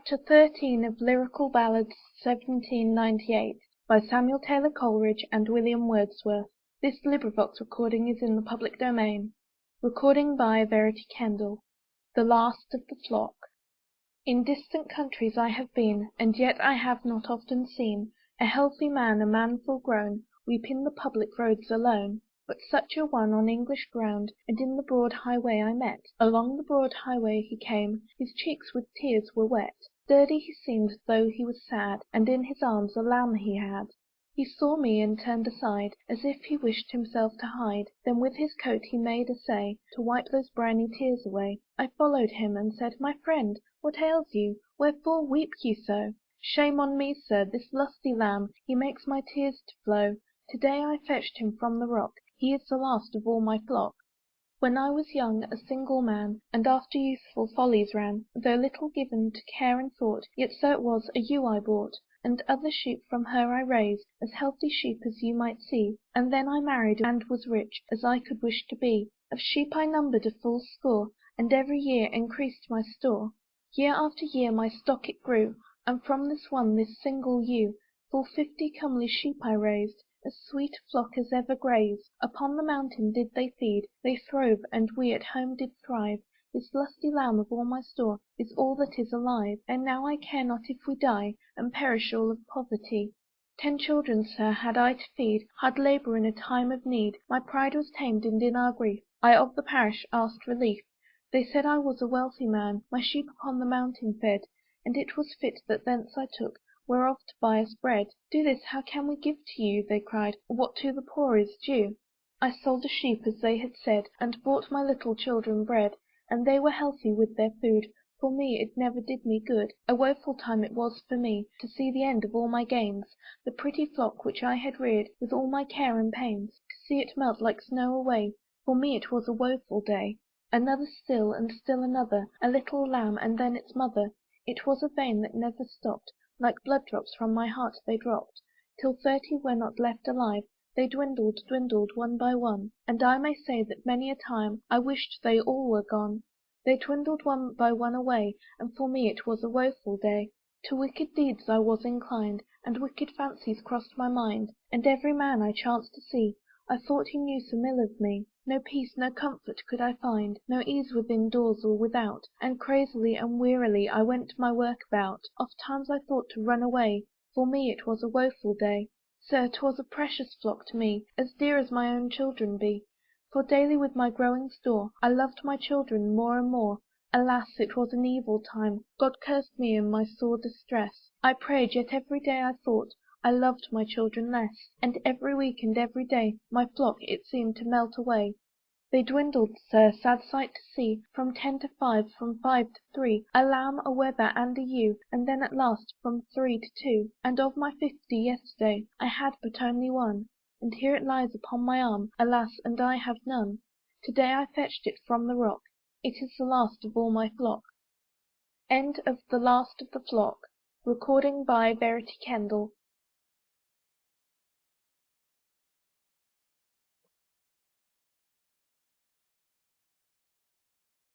Chapter 13 of Lyrical Ballads 1798 by Samuel Taylor Coleridge and William Wordsworth. Is in the public domain. The Last of the Flock. In distant countries I have been, And yet I have not often seen A healthy man, a man full grown, Weep in the public roads alone. But such a one on English ground, And in the broad highway I met. Along the broad highway he came, His cheeks with tears were wet. Sturdy he seemed, though he was sad, And in his arms a lamb he had. He saw me and turned aside, As if he wished himself to hide. Then with his coat he made essay To wipe those briny tears away. I followed him, and said, "My friend, What ails you? Wherefore weep you so?" "Shame on me, sir, this lusty lamb, He makes my tears to flow. To day I fetched him from the rock, He is the last of all my flock." When I was young, a single man, And after youthful follies ran, Though little given to care and thought, Yet so it was, a ewe I bought, And other sheep from her I raised, As healthy sheep as you might see. And then I married, and was rich, As I could wish to be. Of sheep I numbered a full score, And every year increased my store. Year after year my stock it grew, And from this one, this single ewe, Full 50 comely sheep I raised, As sweet a flock as ever grazed. Upon the mountain did they feed, They throve, and we at home did thrive. This lusty lamb of all my store Is all that is alive. And now I care not if we die, And perish all of poverty. 10 children, sir, had I to feed, Hard labour in a time of need. My pride was tamed, and in our grief I of the parish asked relief. They said I was a wealthy man, My sheep upon the mountain fed, And it was fit that thence I took Whereof to buy us bread. "Do this, how can we give to you," They cried, "what to the poor is due?" I sold a sheep, as they had said, And bought my little children bread. And they were healthy with their food. For me it never did me good. A woeful time it was for me To see the end of all my gains, The pretty flock which I had reared With all my care and pains. To see it melt like snow away, For me it was a woeful day. Another still, and still another, A little lamb, and then its mother. It was a vein that never stopped, Like blood drops from my heart they dropped, Till 30 were not left alive. They dwindled, dwindled, one by one, And I may say that many a time I wished they all were gone. They dwindled one by one away, And for me it was a woeful day. To wicked deeds I was inclined, And wicked fancies crossed my mind. And every man I chanced to see, I thought he knew some ill of me. No peace, no comfort could I find, No ease within doors or without, And crazily and wearily I went my work about. Oft times I thought to run away, For me it was a woeful day. Sir, 'twas a precious flock to me, As dear as my own children be. For daily with my growing store I loved my children more and more. Alas, it was an evil time, God cursed me in my sore distress. I prayed, yet every day I thought I loved my children less. And every week and every day My flock it seemed to melt away. They dwindled, sir, sad sight to see, From 10 to 5, from 5 to 3, A lamb, a wether, and a ewe, And then at last from 3 to 2. And of my 50 yesterday I had but only one, And here it lies upon my arm, Alas, and I have none. To day I fetched it from the rock, It is the last of all my flock. End of The Last of the Flock. By Verity Kendall.